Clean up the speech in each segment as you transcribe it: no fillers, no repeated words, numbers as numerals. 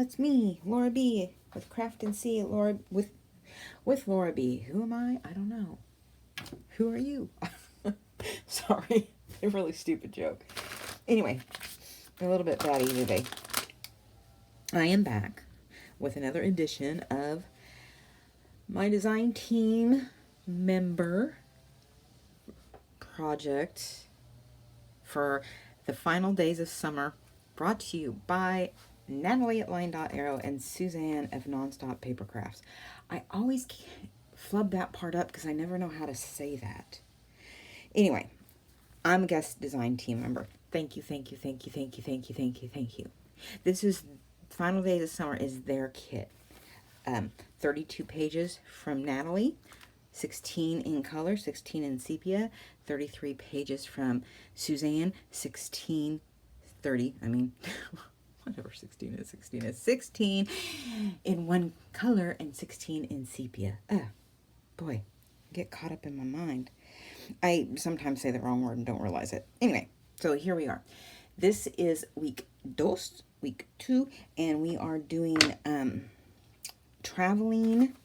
it's me, Laura B. with Craft and See, Laura with Laura B. Who am I? I don't know. Who are you? Sorry, a really stupid joke. Anyway, a little bit batty today. I am back with another edition of my design team member project for the final days of summer, brought to you by Nathalie at LineDotArrow and Suzanne of NonstopPapercrafts. I always flub that part up because I never know how to say that. Anyway, I'm a guest design team member. Thank you, thank you, thank you, thank you, thank you, thank you, thank you. This is Final Days of Summer is their kit. 32 pages from Nathalie, 16 in color, 16 in sepia, 33 pages from Suzanne, 16 in one color and 16 in sepia. Boy, get caught up in my mind. I sometimes say the wrong word and don't realize it. Anyway, so here we are. This is week 2, and we are doing traveling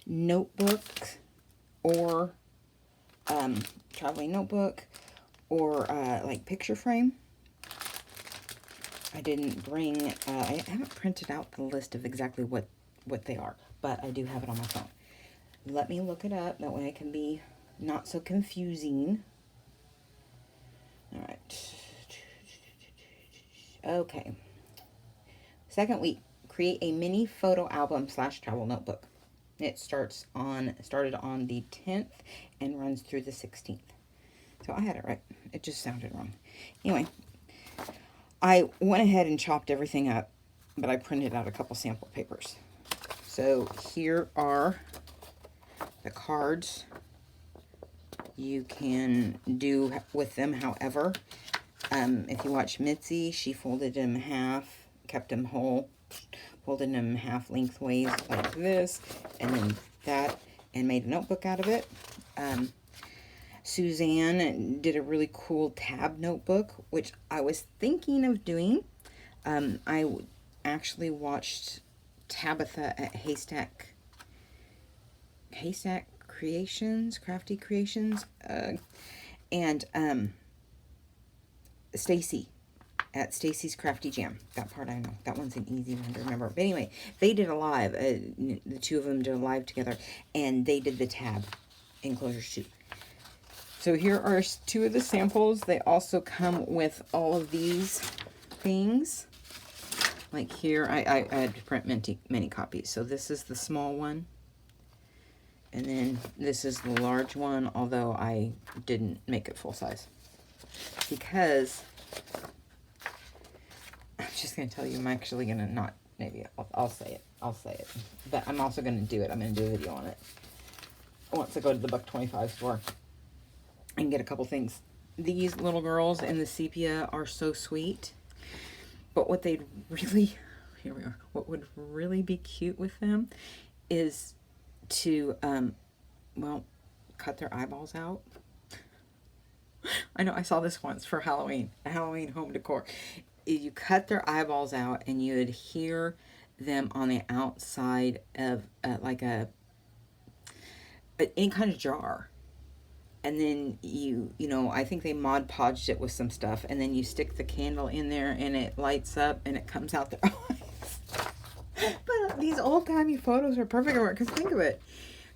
notebook or like picture frame. I didn't bring, I haven't printed out the list of exactly what they are, but I do have it on my phone. Let me look it up, that way I can be not so confusing. All right. Okay. Second week, create a mini photo album / travel notebook. It started on the 10th and runs through the 16th. So I had it right. It just sounded wrong. Anyway, I went ahead and chopped everything up, but I printed out a couple sample papers. So here are the cards. You can do with them however. If you watch Mitzi, she folded them in half, kept them whole, folded them in half lengthways like this, and then that, and made a notebook out of it. Suzanne did a really cool tab notebook, which I was thinking of doing. I actually watched Tabitha at Haystack Creations, Crafty Creations, and Stacy at Stacy's Crafty Jam. That part I know. That one's an easy one to remember. But anyway, they did a live. The two of them did a live together, and they did the tab enclosures too. So here are 2 of the samples. They also come with all of these things. Like here, I had to print many copies. So this is the small one. And then this is the large one, although I didn't make it full size. Because, I'm just going to tell you, I'm actually going to not, maybe I'll say it. I'll say it. But I'm also going to do it. I'm going to do a video on it once I go to the $1.25 store and get a couple things. These little girls in the sepia are so sweet. But what they'd really, here we are, what would really be cute with them is to, well, cut their eyeballs out. I know, I saw this once for Halloween, a Halloween home decor. You cut their eyeballs out and you adhere them on the outside of like any kind of jar. And then you know, I think they Mod Podged it with some stuff, and then you stick the candle in there and it lights up and it comes out their eyes. But these old-timey photos are perfect for it, because think of it.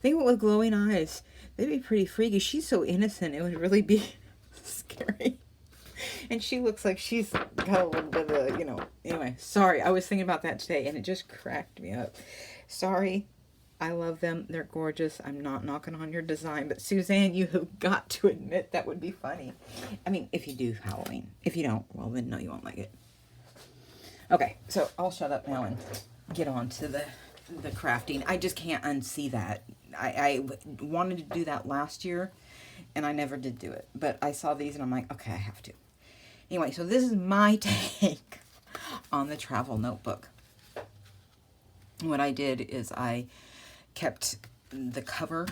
Think of it with glowing eyes. They'd be pretty freaky. She's so innocent, it would really be scary. And she looks like she's got a little bit of, you know. Anyway, sorry. I was thinking about that today, and it just cracked me up. Sorry. I love them. They're gorgeous. I'm not knocking on your design, but Suzanne, you have got to admit that would be funny. I mean, if you do Halloween. If you don't, well, then no, you won't like it. Okay, so I'll shut up now and get on to the crafting. I just can't unsee that. I wanted to do that last year, and I never did do it. But I saw these, and I'm like, okay, I have to. Anyway, so this is my take on the travel notebook. What I did is I kept the cover.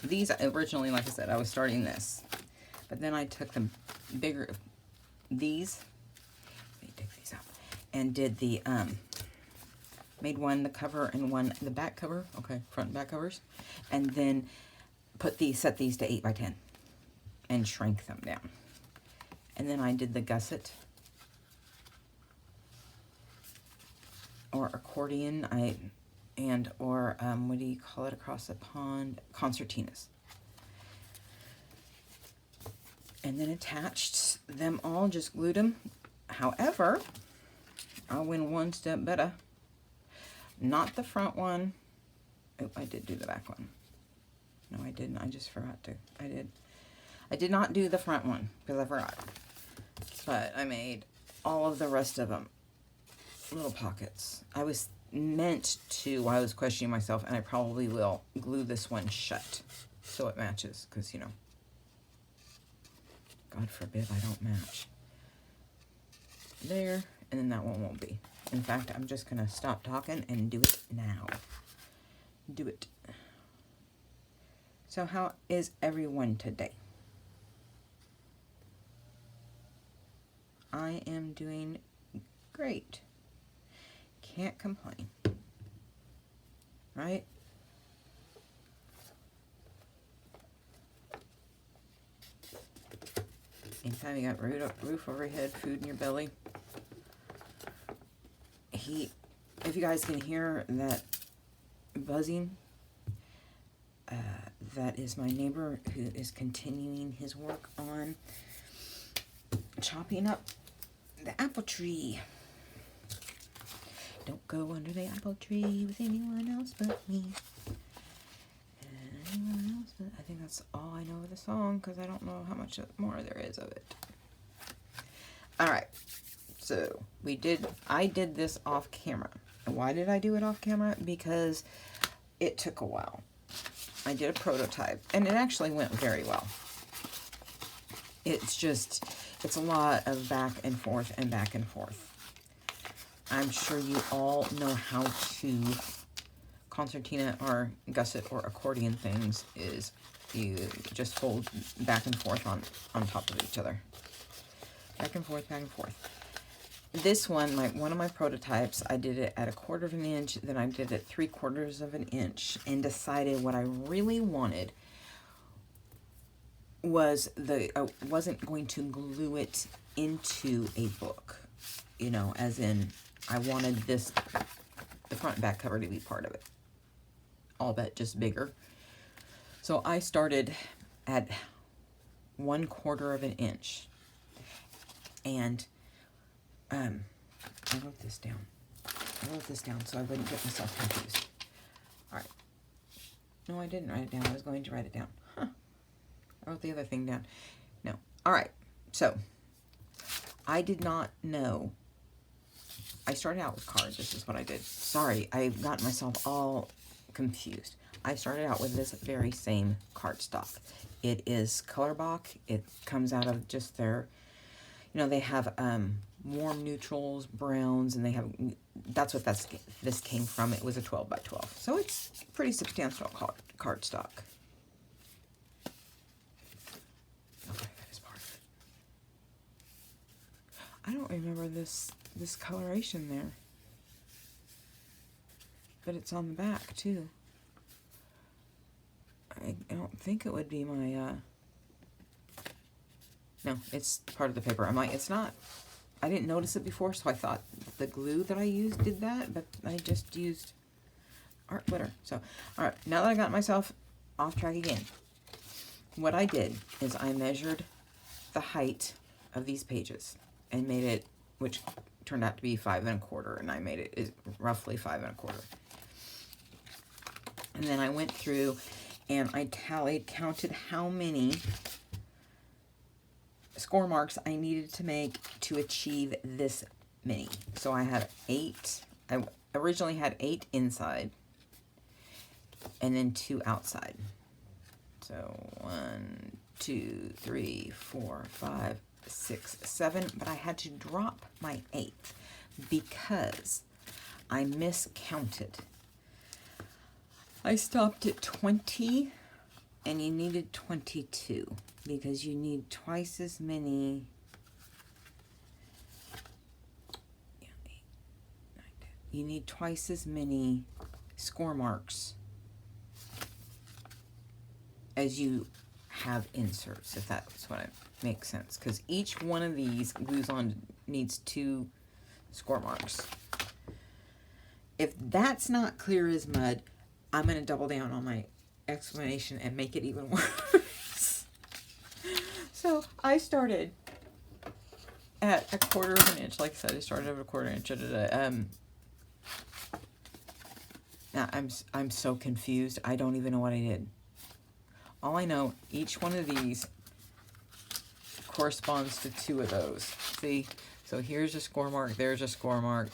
These originally, like I said, I was starting this. But then I took the bigger, these, let me take these out, and did the Made one the cover and one the back cover. Okay, front and back covers. And then set these to 8 by 10 and shrank them down. And then I did the gusset or accordion, or what do you call it across the pond? Concertinas. And then attached them all, just glued them. However, I went one step better. Not the front one. Oh, I did do the back one. No, I didn't. I just forgot to. I did not do the front one because I forgot. But I made all of the rest of them little pockets. I was meant to, while I was questioning myself, and I probably will, glue this one shut so it matches, because, you know, God forbid I don't match. There, and then that one won't be. In fact, I'm just going to stop talking and do it now. Do it. So how is everyone today? I am doing great. Can't complain. Right? Anytime you got roof over your head, food in your belly. If you guys can hear that buzzing, that is my neighbor who is continuing his work on chopping up the apple tree. Don't go under the apple tree with anyone else but me. Anyone else but... I think that's all I know of the song, because I don't know how much more there is of it. Alright, so I did this off camera. And why did I do it off camera? Because it took a while. I did a prototype, and it actually went very well. It's a lot of back and forth and back and forth. I'm sure you all know how to concertina or gusset or accordion things. Is you just fold back and forth on top of each other. Back and forth, back and forth. This one, one of my prototypes, I did it at 1/4 of an inch, then I did it 3/4 of an inch, and decided what I really wanted was I wasn't going to glue it into a book, you know, as in I wanted the front and back cover to be part of it, all but just bigger. So I started at 1/4 of an inch, and I wrote this down. So I wouldn't get myself confused. All right. No, I didn't write it down. I was going to write it down. Huh. I wrote the other thing down. No. All right. So I did not know. I started out with cards. This is what I did. Sorry, I got myself all confused. I started out with this very same cardstock. It is Colorbach. It comes out of just their, you know, they have warm neutrals, browns, and they have, that's what this came from. It was a 12 by 12. So it's pretty substantial cardstock. Okay, that is part of it. I don't remember this coloration there. But it's on the back too. I don't think it would be my no, it's part of the paper. I'm like, it's not. I didn't notice it before, so I thought the glue that I used did that, but I just used art glitter. So, all right, now that I got myself off track again, what I did is I measured the height of these pages and made it, which turned out to be 5 1/4, and I made it roughly 5 1/4. And then I went through and I counted how many score marks I needed to make to achieve this many. So I had 8. I originally had 8 inside and then 2 outside. So 1, 2, 3, 4, 5, 6, 7. But I had to drop my 8th because I miscounted. I stopped at 20, and you needed 22 because you need twice as many. Yeah, 8, 9, 10, you need twice as many score marks as you have inserts, if that's what it makes sense, because each one of these glues on needs 2 score marks. If that's not clear as mud, I'm going to double down on my explanation and make it even worse. So I started at 1/4 of an inch. Like I said, I started at 1/4 inch. Now I'm so confused. I don't even know what I did. All I know, each one of these corresponds to 2 of those. See? So here's a score mark, there's a score mark,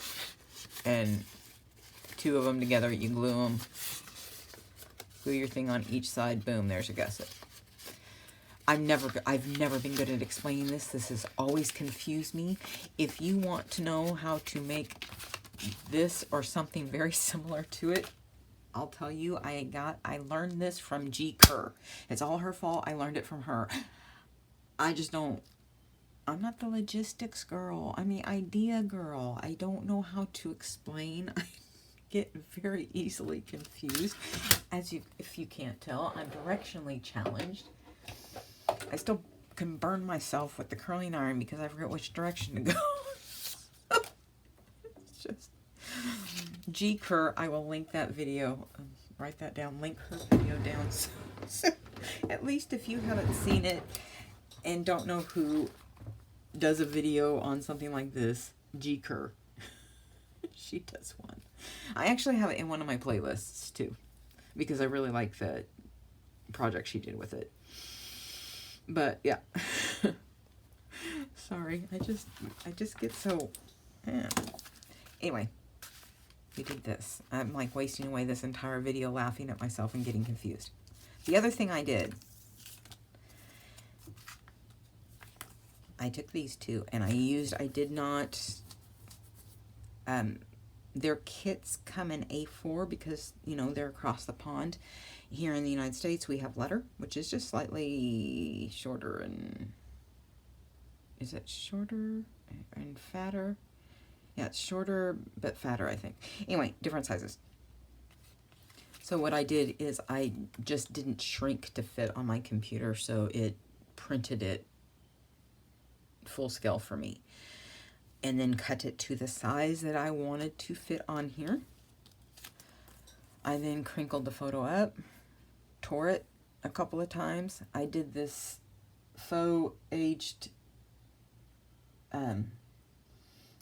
and 2 of them together, you glue them. Glue your thing on each side, boom, there's a gusset. I've never been good at explaining this. This has always confused me. If you want to know how to make this or something very similar to it, I'll tell you, I learned this from G. Kerr. It's all her fault. I learned it from her. I'm not the logistics girl. I'm the idea girl. I don't know how to explain. I get very easily confused. If you can't tell, I'm directionally challenged. I still can burn myself with the curling iron because I forget which direction to go. It's just G. Kerr. I will link that video. Write that down. Link her video down. So at least if you haven't seen it and don't know who does a video on something like this, G. Kerr. She does one. I actually have it in one of my playlists too, because I really like the project she did with it. But yeah. Sorry, I just get so anyway, we did this. I'm like wasting away this entire video laughing at myself and getting confused. The other thing I did, I took these 2 and I did not, their kits come in A4 because, you know, they're across the pond. Here in the United States, we have letter, which is just slightly shorter and, is it shorter and fatter? Yeah, it's shorter but fatter, I think. Anyway, different sizes. So what I did is I just didn't shrink to fit on my computer, so it printed it full scale for me. And then cut it to the size that I wanted to fit on here. I then crinkled the photo up, tore it a couple of times. I did this faux aged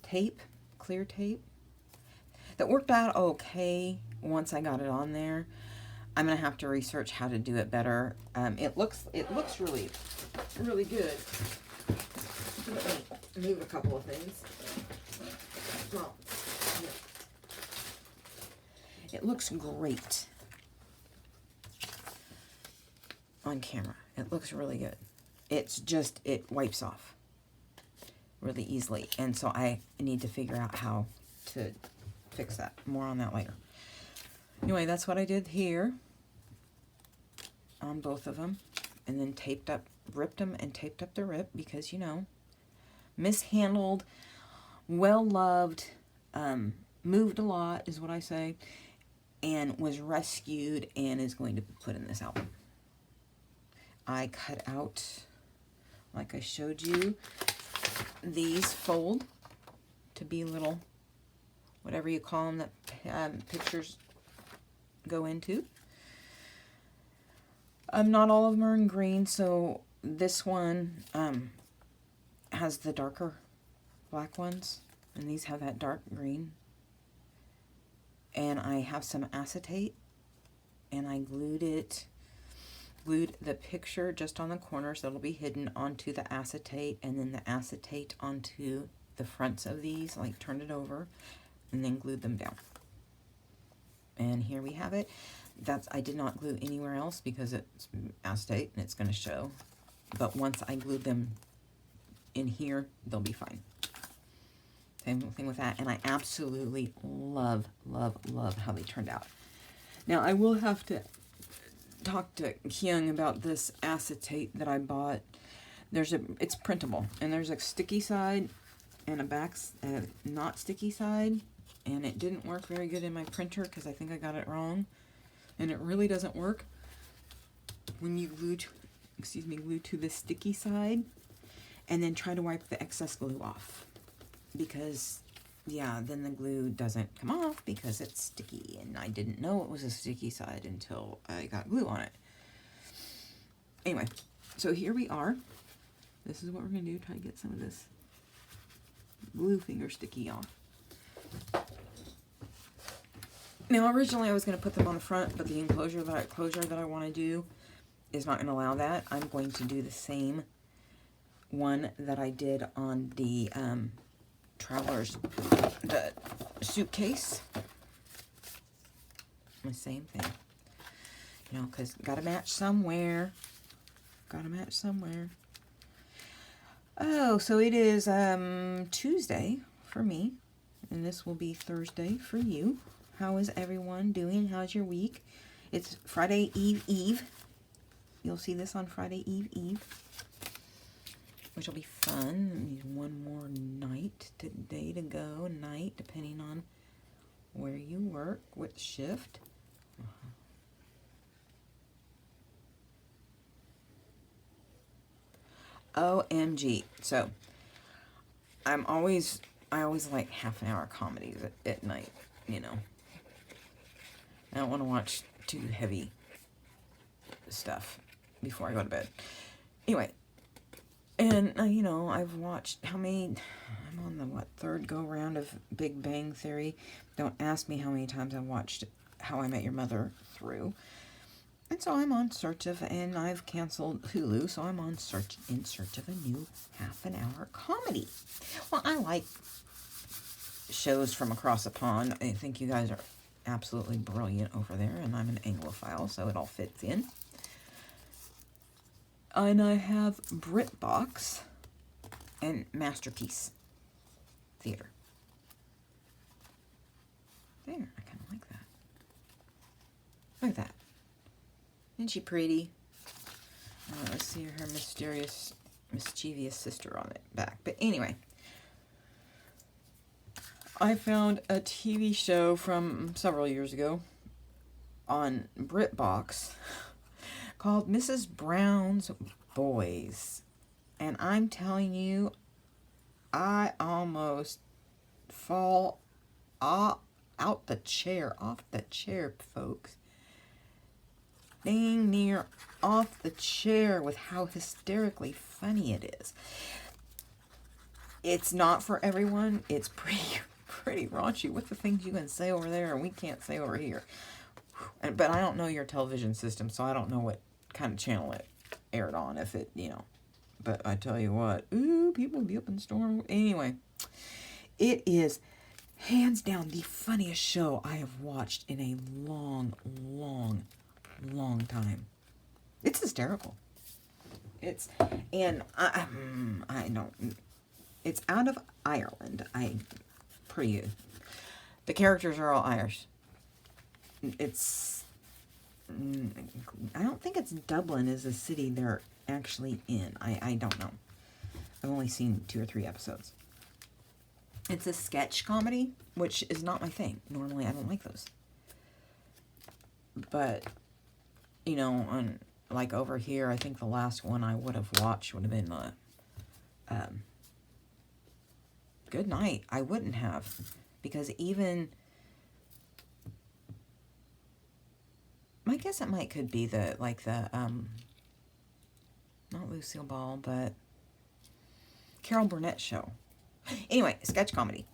tape, clear tape, that worked out okay once I got it on there. I'm gonna have to research how to do it better. It looks really good. Let me move a couple of things. Well, it looks great on camera. It looks really good. It's just, it wipes off really easily. And so I need to figure out how to fix that. More on that later. Anyway, that's what I did here on both of them. And then ripped them and taped up the rip because, you know, mishandled, well-loved, moved a lot is what I say, and was rescued and is going to be put in this album. I cut out, like I showed you, these fold to be little, whatever you call them that pictures go into. Not all of them are in green, so this one has the darker black ones, and these have that dark green. And I have some acetate, and I glued the picture just on the corners that'll be hidden onto the acetate, and then the acetate onto the fronts of these, like turned it over, and then glued them down. And here we have it. I did not glue anywhere else because it's acetate and it's going to show. But once I glued them in here, they'll be fine. Same thing with that. And I absolutely love, love, love how they turned out. Now, I will have to talk to Kyung about this acetate that I bought. It's printable, and there's a sticky side and a not sticky side, and it didn't work very good in my printer because I think I got it wrong. And it really doesn't work when you glue to the sticky side and then try to wipe the excess glue off, because yeah, then the glue doesn't come off because it's sticky, and I didn't know it was a sticky side until I got glue on it. Anyway, so here we are. This is what we're going to do, try to get some of this glue finger sticky off. Now, originally I was going to put them on the front, but the closure that I want to do is not going to allow that. I'm going to do the same one that I did on the the suitcase. The same thing. You know, because gotta match somewhere. Gotta match somewhere. Oh, so it is Tuesday for me, and this will be Thursday for you. How is everyone doing? How's your week? It's Friday Eve. You'll see this on Friday Eve, which will be fun. One more day to go, depending on where you work, what shift. OMG. So, I always like half-an-hour comedies at night, you know. I don't want to watch too heavy stuff before I go to bed. Anyway, and, you know, I've watched I'm on the, third go-round of Big Bang Theory. Don't ask me how many times I've watched How I Met Your Mother through. And so I'm on search of, and I've canceled Hulu, so I'm in search of a new half-an-hour comedy. Well, I like shows from across the pond. I think you guys are absolutely brilliant over there, and I'm an Anglophile, so it all fits in. And I have BritBox and Masterpiece Theater. There, I kind of like that. Look at that. Isn't she pretty? Let's see her mischievous sister on it back. But anyway, I found a TV show from several years ago on BritBox called Mrs. Brown's Boys. And I'm telling you, I almost fall off the chair, folks. Dang near off the chair with how hysterically funny it is. It's not for everyone. It's pretty raunchy with the things you can say over there and we can't say over here. But I don't know your television system, so I don't know what kind of channel it aired on, if it, you know. But I tell you what, ooh, people be up in storm. Anyway, it is hands down the funniest show I have watched in a long time. It's hysterical. It's out of Ireland. The characters are all Irish. I don't think it's Dublin is the city they're actually in. I don't know. I've only seen 2 or 3 episodes. It's a sketch comedy, which is not my thing. Normally I don't like those. But, you know, like over here, I think the last one I would have watched would have been Good Night. I wouldn't have, because even, I guess it could be not Lucille Ball, but Carol Burnett show. Anyway, sketch comedy.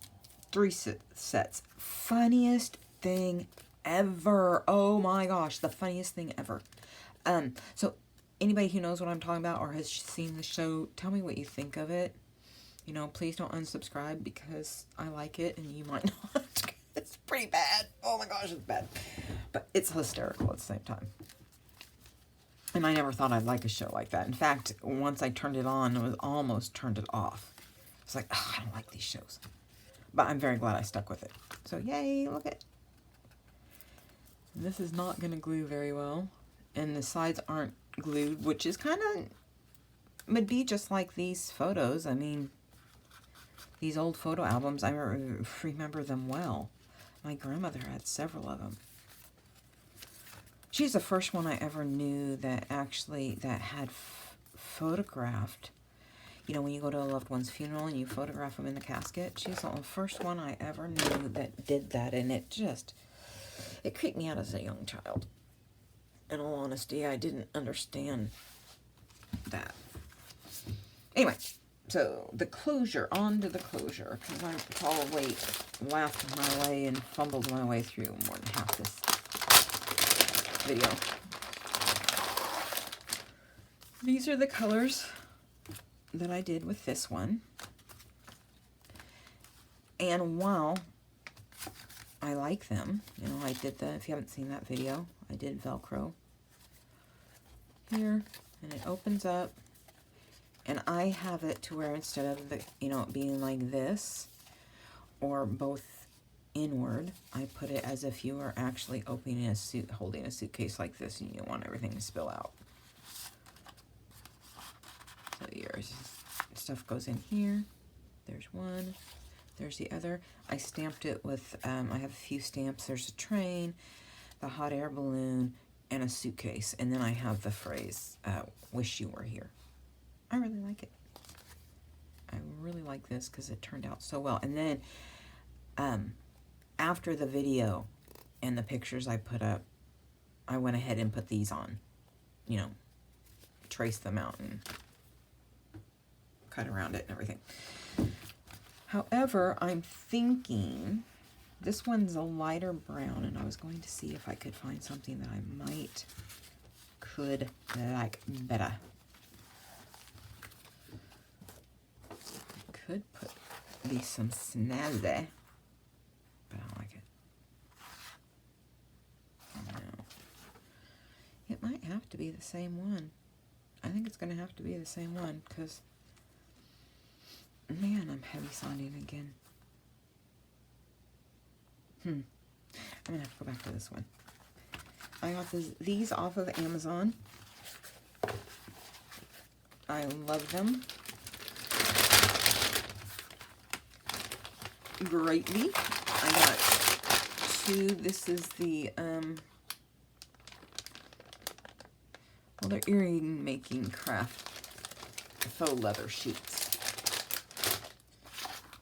3 sets. Funniest thing ever. Oh my gosh, the funniest thing ever. So anybody who knows what I'm talking about or has seen the show, tell me what you think of it. You know, please don't unsubscribe because I like it and you might not. It's pretty bad. Oh my gosh, it's bad. But it's hysterical at the same time. And I never thought I'd like a show like that. In fact, once I turned it on, I was almost turned it off. It's like, oh, I don't like these shows. But I'm very glad I stuck with it. So yay, look at. This is not going to glue very well. And the sides aren't glued, which is kind of, would be just like these photos. I mean, these old photo albums, I remember them well. My grandmother had several of them. She's the first one I ever knew that actually had photographed. You know, when you go to a loved one's funeral and you photograph them in the casket. She's the first one I ever knew that did that, and it creeped me out as a young child. In all honesty, I didn't understand that. Anyway, so the closure, on to the closure, because I probably laughed my way and fumbled my way through more than half this video. These are the colors that I did with this one. And while I like them, you know, I did if you haven't seen that video, I did Velcro here, and it opens up, and I have it to where instead of the, you know, it being like this or both inward, I put it as if you were actually opening a holding a suitcase like this, and you don't want everything to spill out. So your stuff goes in here. There's one. There's the other. I stamped it with, I have a few stamps. There's a train, the hot air balloon, and a suitcase. And then I have the phrase, wish you were here. I really like it. I really like this because it turned out so well. And then after the video and the pictures I put up, I went ahead and put these on. You know, traced them out and cut around it and everything. However, I'm thinking this one's a lighter brown, and I was going to see if I could find something that I could like better. I could put some snazzy, but I don't like it. No. It might have to be the same one. I think it's going to have to be the same one, because, man, I'm heavy sounding again. I'm going to have to go back to this one. I got these off of Amazon. I love them greatly. I got two. This is the, well, they're earring making craft faux leather sheets.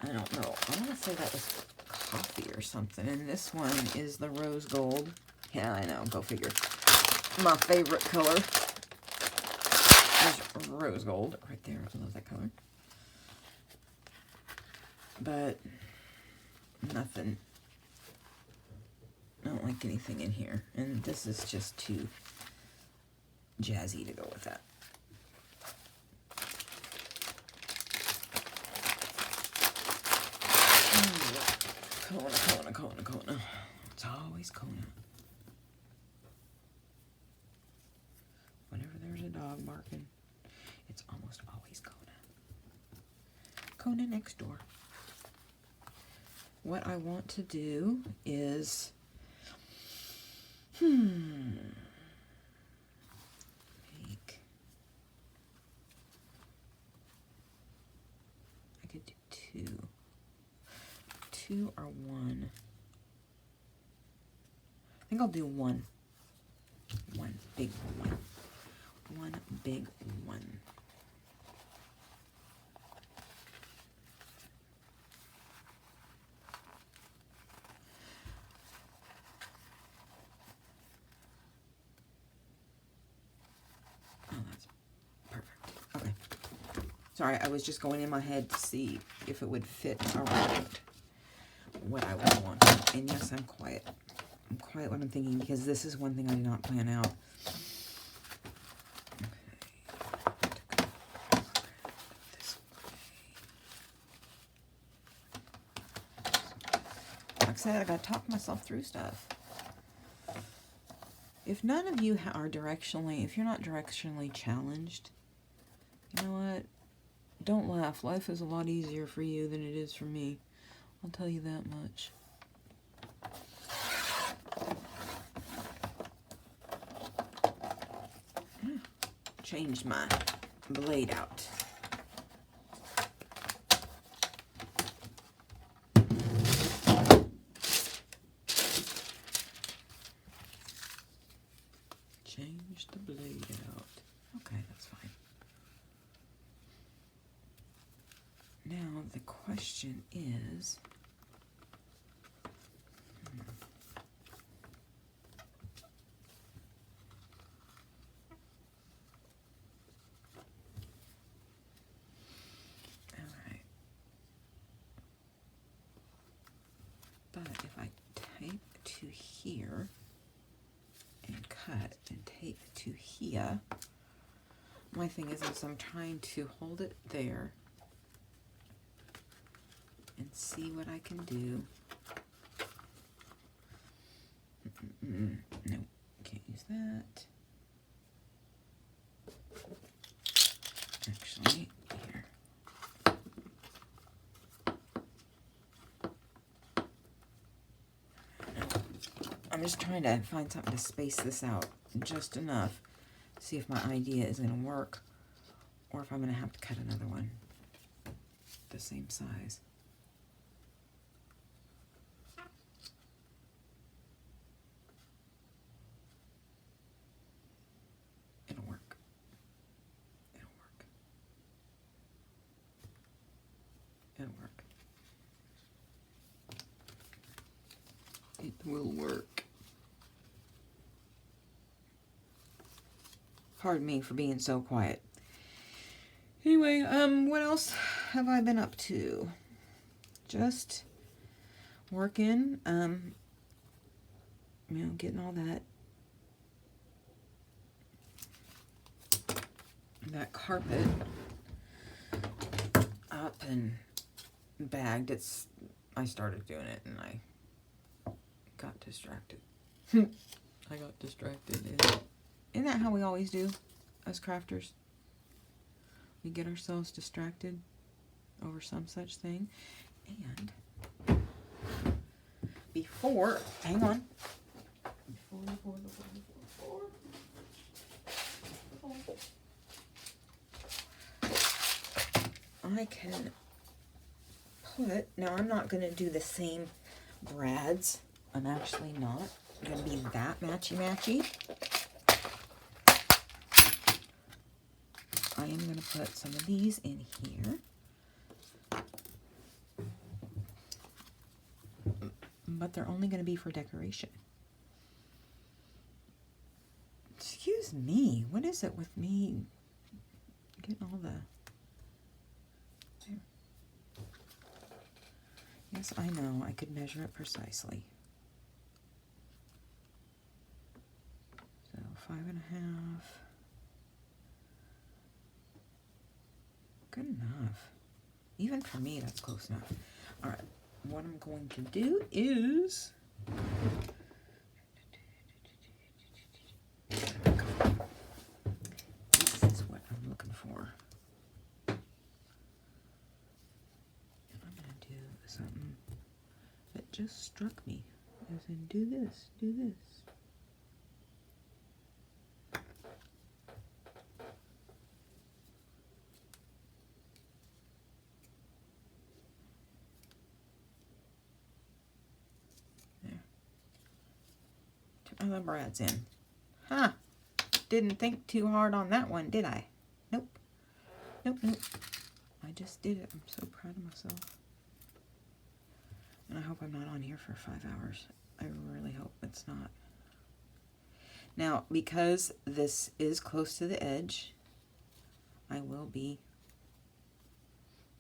I don't know. I want to say that was coffee or something. And this one is the rose gold. Yeah, I know. Go figure. My favorite color. There's rose gold right there. I love that color. But nothing. I don't like anything in here. And this is just too jazzy to go with that. Kona. It's always Kona. Whenever there's a dog barking, it's almost always Kona. Kona next door. What I want to do is, make, I could do two or one. I think I'll do one. One big one. One big one. Oh, that's perfect. Okay. Sorry, I was just going in my head to see if it would fit around what I would want. And yes, I'm quiet. I'm quiet when I'm thinking, because this is one thing I did not plan out. Okay. Like I said, I gotta talk myself through stuff. If none of you are directionally, if you're not directionally challenged, you know what? Don't laugh. Life is a lot easier for you than it is for me. I'll tell you that much. Changed my blade out. change the blade out. Okay, that's fine. Now the question is, alright, but if I tape to here and cut and tape to here, my thing is I'm trying to hold it there and see what I can do. No, can't use that. Actually, here. I'm just trying to find something to space this out just enough. See if my idea is going to work, or if I'm going to have to cut another one the same size. It'll work. It'll work. It'll work. It will work. Pardon me for being so quiet. Anyway, what else have I been up to? Just working, you know, getting all that carpet up and bagged. I started doing it and I got distracted. I got distracted. Isn't that how we always do as crafters? We get ourselves distracted over some such thing. And before, hang on. Before. I can put, now I'm not going to do the same brads. I'm actually not going to be that matchy-matchy. I am going to put some of these in here. But they're only going to be for decoration. Excuse me, what is it with me getting all the... There. Yes, I know, I could measure it precisely. So 5.5. Good enough. Even for me, that's close enough. All right, what I'm going to do is... This is what I'm looking for. And I'm going to do something that just struck me. As in, do this, do this. The brads in. Huh. Didn't think too hard on that one, did I? Nope. Nope. I just did it. I'm so proud of myself. And I hope I'm not on here for 5 hours. I really hope it's not. Now, because this is close to the edge, I will be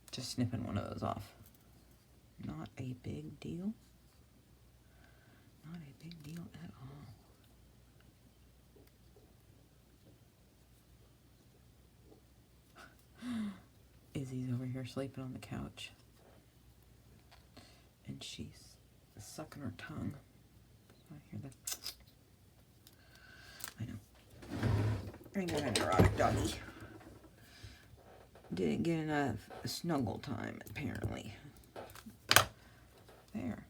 just snipping one of those off. Not a big deal. Not a big deal at all. Izzy's over here sleeping on the couch. And she's sucking her tongue. So I hear that. I know. I got a neurotic doggy. Didn't get enough snuggle time, apparently. There.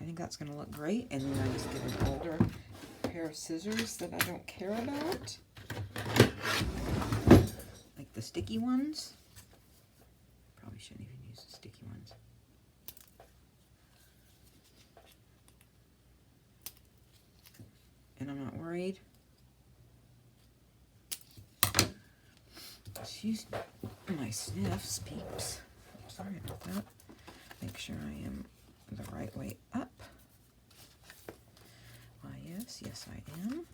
I think that's going to look great. And then I just get an older pair of scissors that I don't care about. Like the sticky ones. Probably shouldn't even use the sticky ones. And I'm not worried Excuse my sniffs, peeps. Sorry about that. Make sure I am the right way up. Why, yes, I am.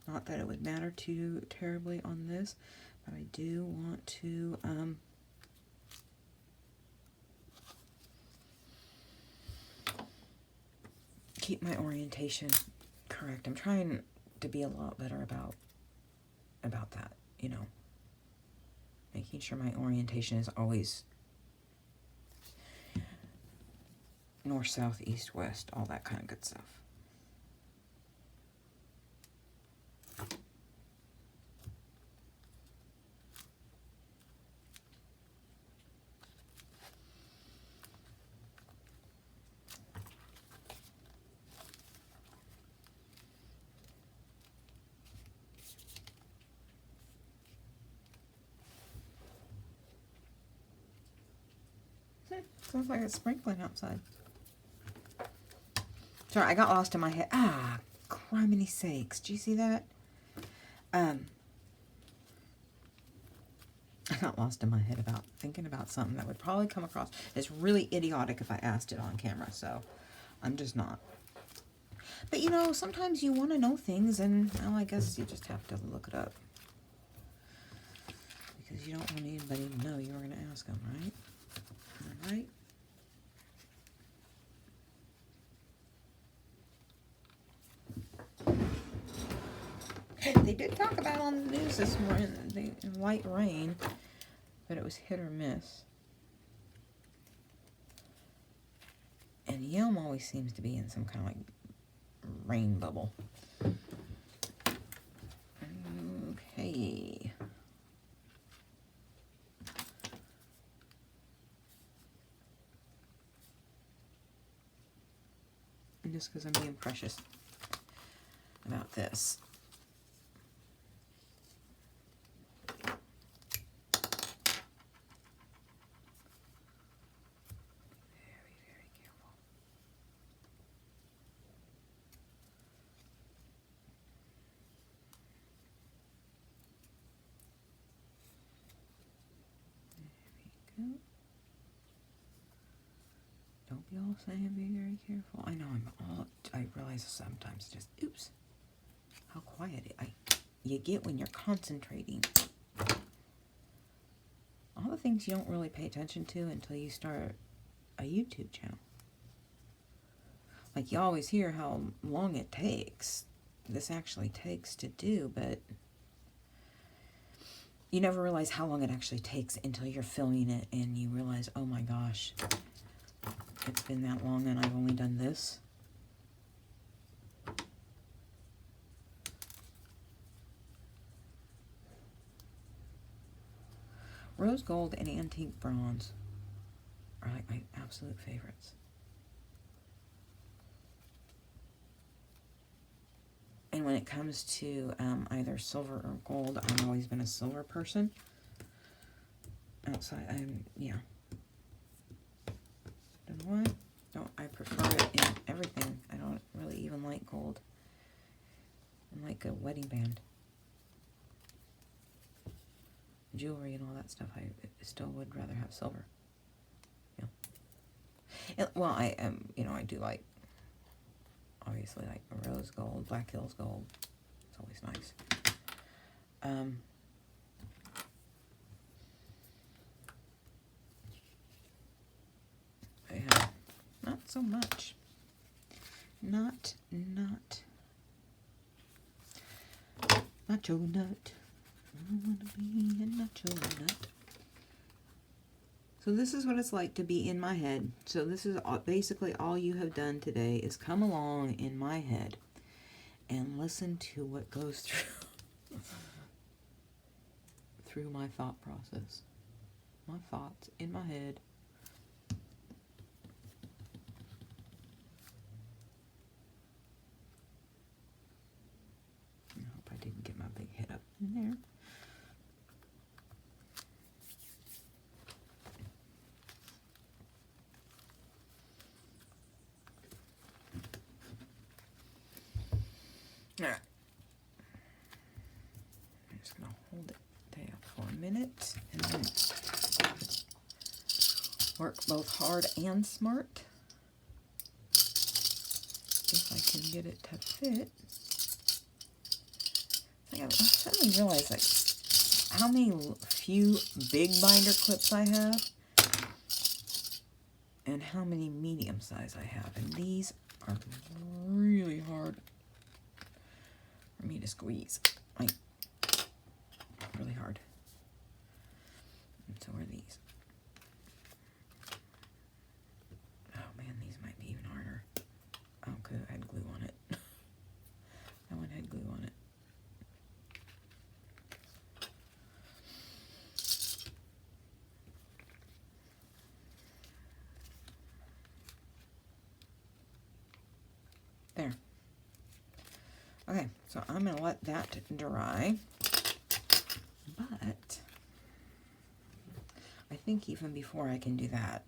Not that it would matter too terribly on this, but I do want to keep my orientation correct. I'm trying to be a lot better about that, you know. Making sure my orientation is always north, south, east, west, all that kind of good stuff. Sounds like it's sprinkling outside. Sorry, I got lost in my head. Ah, criminy sakes. Do you see that? I got lost in my head about thinking about something that would probably come across as really idiotic if I asked it on camera, so I'm just not. But you know, sometimes you want to know things, and well, I guess you just have to look it up. Because you don't want anybody to know you were going to ask them, right? All right? They did talk about on the news this morning the light rain, but it was hit or miss. And Yelm always seems to be in some kind of like rain bubble. Okay. And just because I'm being precious about this. Don't be all saying be very careful. I know I realize sometimes just, oops, how quiet you get when you're concentrating. All the things you don't really pay attention to until you start a YouTube channel. Like you always hear how long it takes. This actually takes to do, but you never realize how long it actually takes until you're filming it and you realize, oh my gosh, it's been that long and I've only done this. Rose gold and antique bronze are like my absolute favorites. And when it comes to either silver or gold, I've always been a silver person. Outside, yeah. And what? No, I prefer it in everything. I don't really even like gold. I like a wedding band. Jewelry and all that stuff, I still would rather have silver. Yeah. And, well, I I do like, obviously, like rose gold, Black Hills gold. It's always nice. Yeah, not so much. Not nacho nut. I want to be a nacho nut. So this is what it's like to be in my head. So this is basically all you have done today is come along in my head and listen to what goes through my thought process. My thoughts in my head. I hope I didn't get my big head up in there. minute and then work both hard and smart. If I can get it to fit. I suddenly realized like how many few big binder clips I have and how many medium size I have. And these are really hard for me to squeeze. Like, really hard. And so are these. Oh man, these might be even harder. Oh, because I had glue on it. That one had glue on it. There. Okay, so I'm going to let that dry. But I think even before I can do that,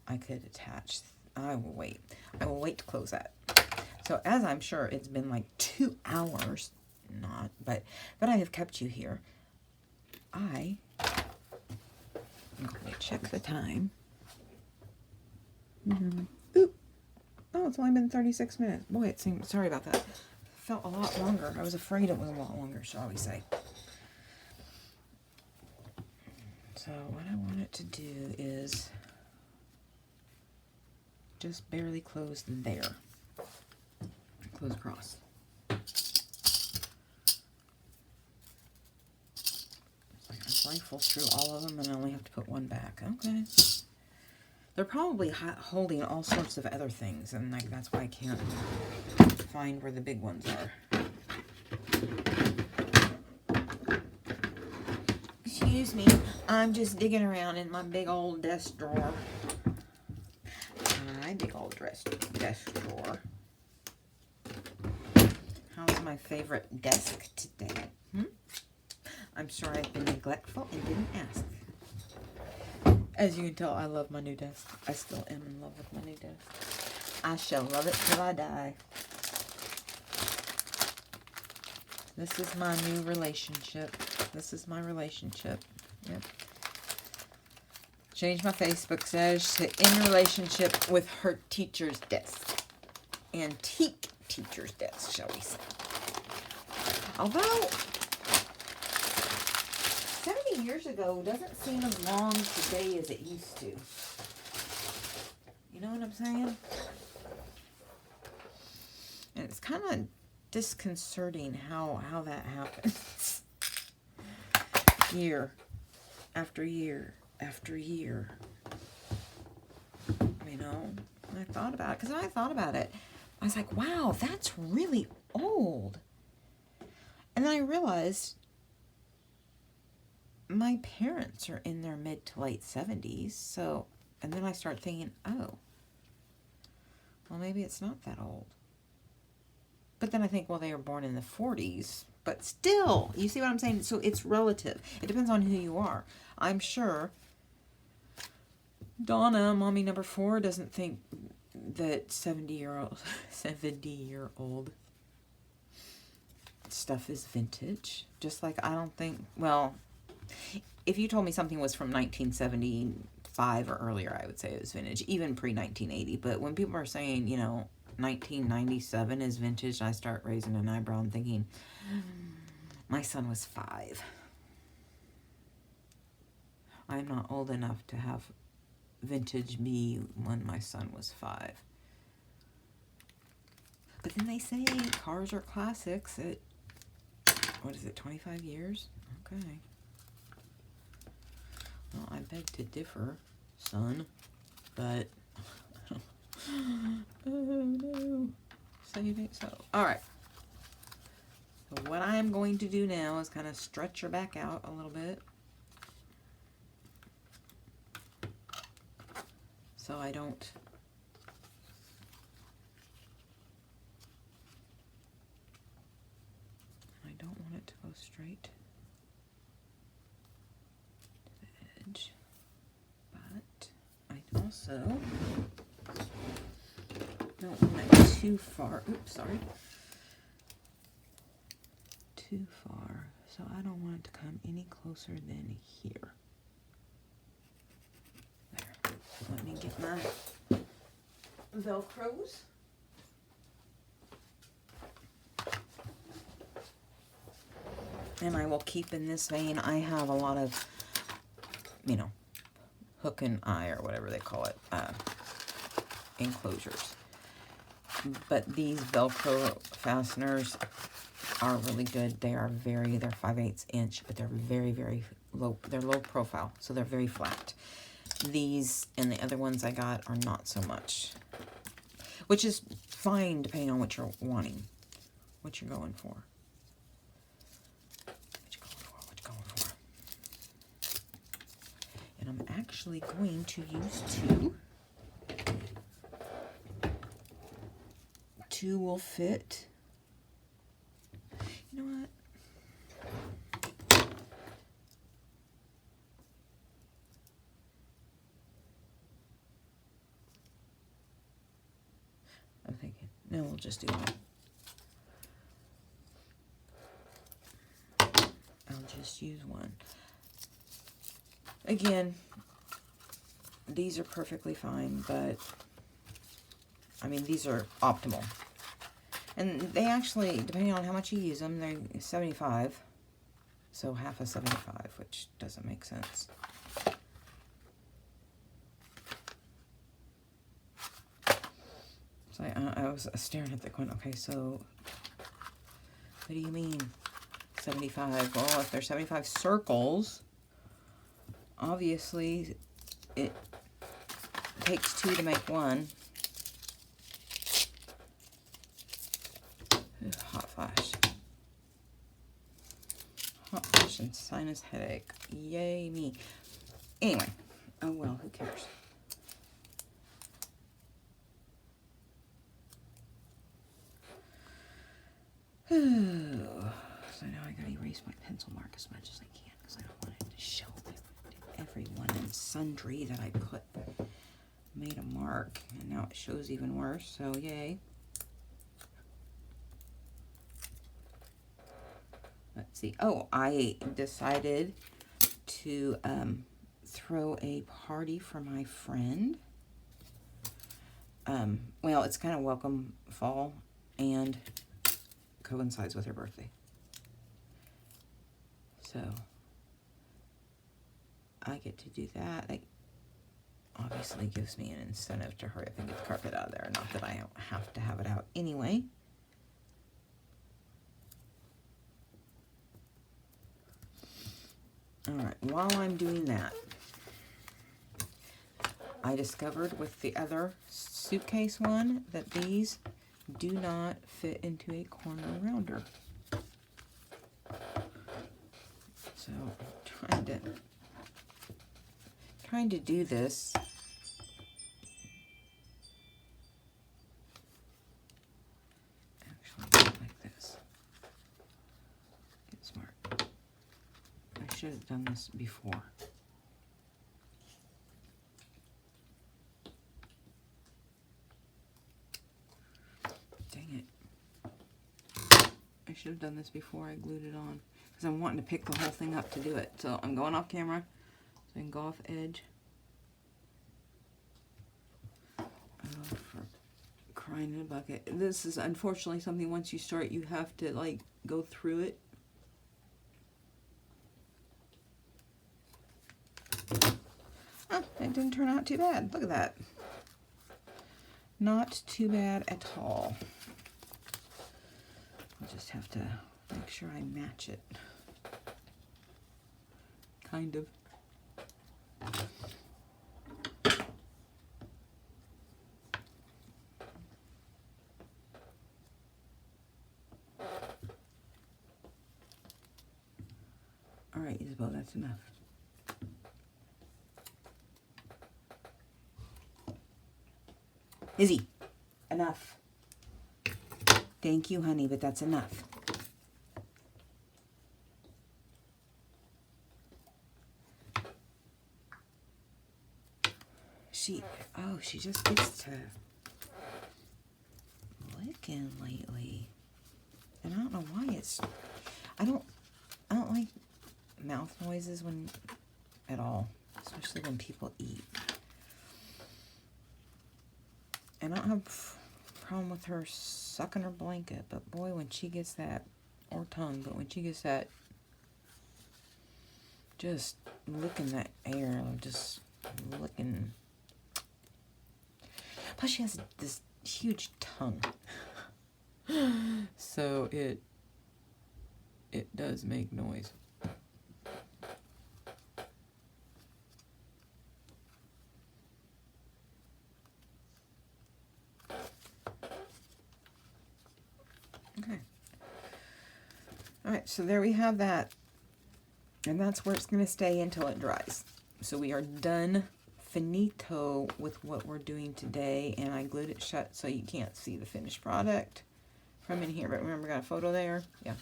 I could attach. I will wait. I will wait to close that. So as I'm sure it's been like 2 hours, not, but I have kept you here. I'm going to check the time. Oop. Oh, it's only been 36 minutes. Boy, it seemed, sorry about that. Felt a lot longer. I was afraid it was a lot longer, shall we say. So what I want it to do is just barely close there. Close across. So I rifle through all of them and I only have to put one back. Okay. They're probably holding all sorts of other things, and like that's why I can't find where the big ones are. Excuse me, I'm just digging around in my big old desk drawer. My big old desk drawer. How's my favorite desk today? I'm sure I've been neglectful and didn't ask. As you can tell, I love my new desk. I still am in love with my new desk. I shall love it till I die. This is my new relationship. This is my relationship. Yep. Change my Facebook status to in relationship with her teacher's desk. Antique teacher's desk, shall we say. Although 70 years ago doesn't seem as long today as it used to. You know what I'm saying? And it's kind of disconcerting how that happens. Year after year after year. You know, and I thought about it, because when I thought about it, I was like, wow, that's really old. And then I realized my parents are in their mid to late 70s, so, and then I start thinking, oh, well, maybe it's not that old. But then I think, well, they were born in the 40s, but still, you see what I'm saying? So it's relative. It depends on who you are. I'm sure Donna, mommy number 4, doesn't think that 70-year-old stuff is vintage. Just like I don't think, well, if you told me something was from 1975 or earlier, I would say it was vintage, even pre-1980. But when people are saying, you know, 1997 is vintage, I start raising an eyebrow and thinking, my son was 5. I'm not old enough to have vintage me when my son was 5. But then they say cars are classics at, what is it, 25 years? Okay. Well, I beg to differ, son, but oh no. So you think so? All right. So what I'm going to do now is kind of stretch your back out a little bit, so I don't want it to go straight to the edge, but I also don't want it too far. Oops, sorry. Too far. So I don't want it to come any closer than here. There. Let me get my Velcros. And I will keep in this vein. I have a lot of, you know, hook and eye or whatever they call it, enclosures. But these Velcro fasteners are really good. They are they're 5/8 inch, but they're very, very low. They're low profile, so they're very flat. These and the other ones I got are not so much, which is fine depending on what you're wanting, what you're going for. And I'm actually going to use two. Two will fit. You know what? I'm thinking, no, we'll just do one. I'll just use one. Again, these are perfectly fine, but I mean, these are optimal. And they actually, depending on how much you use them, they're 75. So half of 75, which doesn't make sense. So I was staring at the coin. Okay, so what do you mean 75? Well, if there's 75 circles, obviously it takes two to make one. Hot flash. Hot flash and sinus headache. Yay me. Anyway. Oh well, who cares? So now I gotta erase my pencil mark as much as I can because I don't want it to show everyone and sundry that I made a mark, and now it shows even worse, so yay. Let's see. Oh, I decided to throw a party for my friend. Well, it's kind of welcome fall and coincides with her birthday. So I get to do that. That obviously gives me an incentive to hurry up and get the carpet out of there. Not that I don't have to have it out anyway. Alright, while I'm doing that, I discovered with the other suitcase one that these do not fit into a corner rounder. So I'm trying to do this. Actually, like this. Get smart. I should have done this before. Dang it. I should have done this before I glued it on, because I'm wanting to pick the whole thing up to do it. So I'm going off camera so I can go off edge. Oh, for crying in a bucket. This is unfortunately something once you start you have to like go through it. Oh, it didn't turn out too bad. Look at that. Not too bad at all. I'll just have to make sure I match it. Kind of. All right, Isabel, that's enough. Izzy, enough. Thank you, honey, but that's enough. She just gets to licking lately. And I don't know why I don't like mouth noises at all, especially when people eat. And I don't have a problem with her sucking her blanket, but boy, when she gets that, or tongue, but when she gets that, just licking that air, just licking. Plus she has this huge tongue. So it does make noise. Okay. All right, so there we have that. And that's where it's going to stay until it dries. So we are done, finito, with what we're doing today. And I glued it shut so you can't see the finished product from in here. But remember, I got a photo there. Yeah.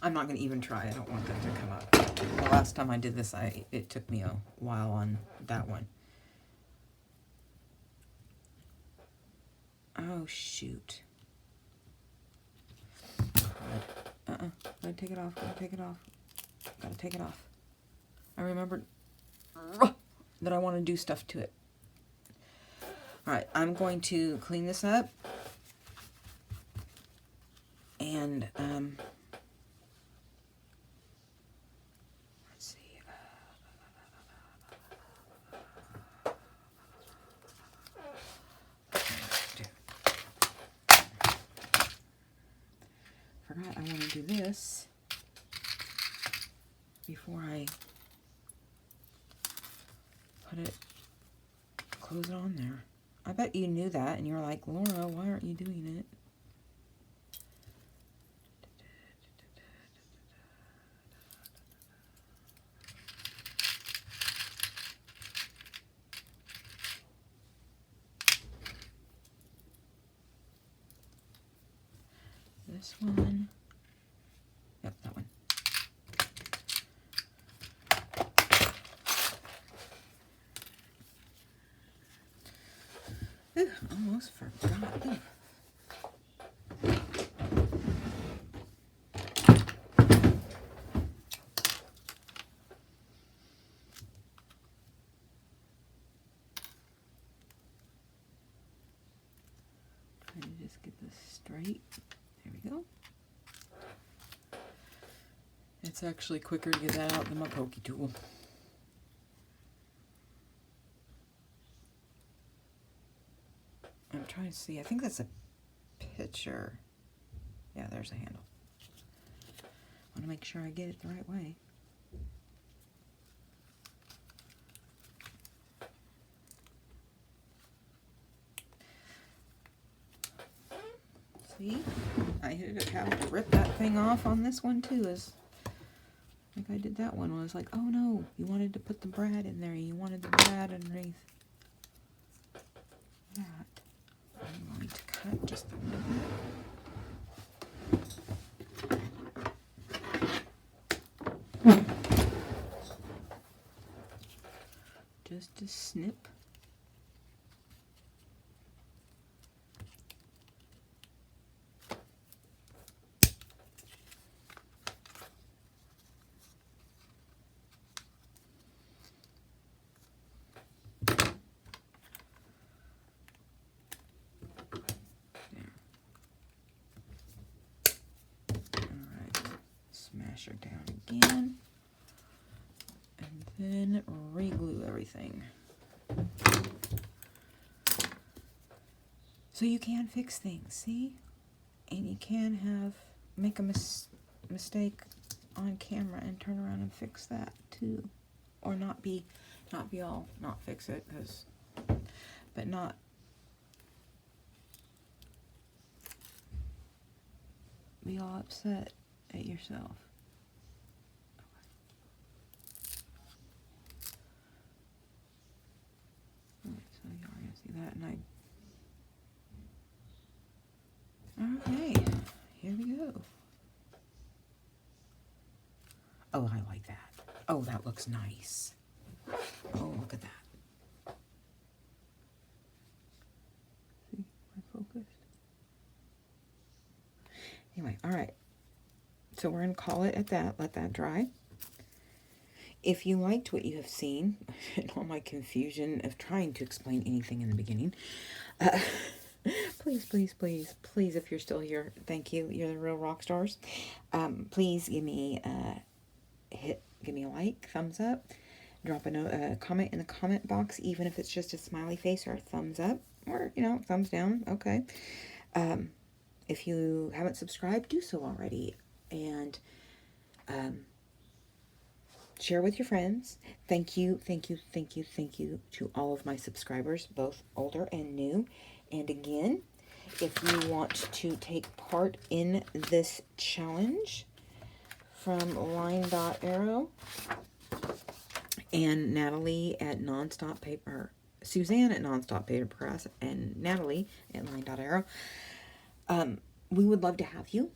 I'm not going to even try. I don't want that to come up. The last time I did this, it took me a while on that one. Oh, shoot. Gotta take it off. Gotta take it off. Gotta take it off. I remembered that I want to do stuff to it. Alright, I'm going to clean this up. And, let's see. Forgot I want to do this before I put it, close it on there. I bet you knew that and you're like, Laura, why aren't you doing it? This one. Yep, that one. Ooh, almost forgot. Ooh. Trying to just get this straight. There we go. It's actually quicker to get that out than my pokey tool. I'm trying to see. I think that's a picture. Yeah, there's a handle. I want to make sure I get it the right way. See? I ended up having to rip that thing off on this one too. Like I did that one. I was like, oh no, you wanted to put the brad in there. You wanted the brad underneath that. I'm going to cut just a little bit. Just a snip. Smash her down again, and then re-glue everything. So you can fix things, see? And you can make a mistake on camera and turn around and fix that too, or not be all not fix it, but not. Be all upset at yourself. Alright, so you are going to see that, and okay, here we go. Oh, I like that. Oh, that looks nice. Oh, look at that. See, we're focused. Anyway, alright. So we're going to call it at that. Let that dry. If you liked what you have seen, and all my confusion of trying to explain anything in the beginning, please, please, please, please, if you're still here, thank you. You're the real rock stars. Please give me a like, thumbs up, drop a comment in the comment box, even if it's just a smiley face or a thumbs up, or, you know, thumbs down, okay. If you haven't subscribed, do so already, and share with your friends. Thank you, thank you, thank you, thank you to all of my subscribers, both older and new. And again, if you want to take part in this challenge from LineDotArrow and Nathalie at Suzanne at NonstopPapercrafts and Nathalie at LineDotArrow, we would love to have you.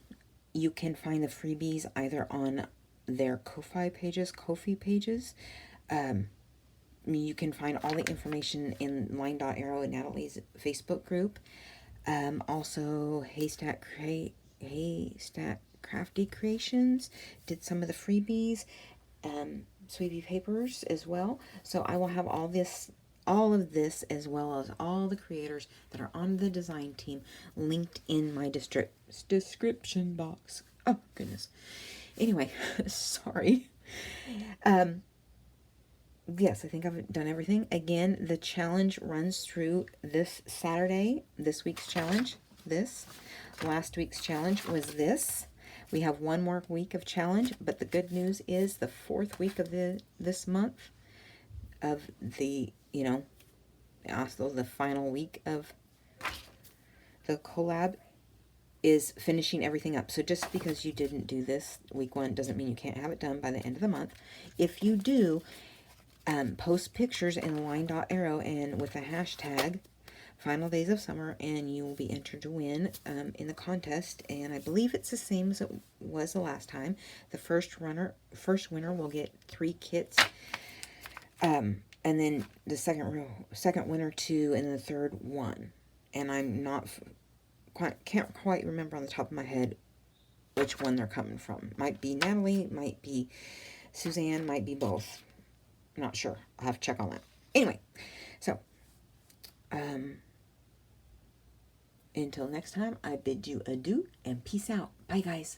You can find the freebies either on their Ko-fi pages. You can find all the information in LineDotArrow and Nathalie's Facebook group. Also, Haystack Crafty Creations did some of the freebies. Sweetie Papers as well. So I will have all of this, as well as all the creators that are on the design team, linked in my description box. Oh, goodness. Anyway, sorry. Yes, I think I've done everything. Again, the challenge runs through this Saturday. This week's challenge, this. Last week's challenge was this. We have one more week of challenge, but the good news is the 4th week of this month of the, you know, also the final week of the collab is finishing everything up. So just because you didn't do this week 1 doesn't mean you can't have it done by the end of the month. If you do, post pictures in LineDotArrow and with the hashtag Final Days of Summer, and you will be entered to win in the contest. And I believe it's the same as it was the last time. The first winner will get 3 kits, and then the second winner 2, and the third 1. And I'm can't quite remember on the top of my head which one they're coming from. Might be Nathalie, might be Suzanne, might be both. I'm not sure. I'll have to check on that. Anyway, so until next time, I bid you adieu and peace out. Bye, guys.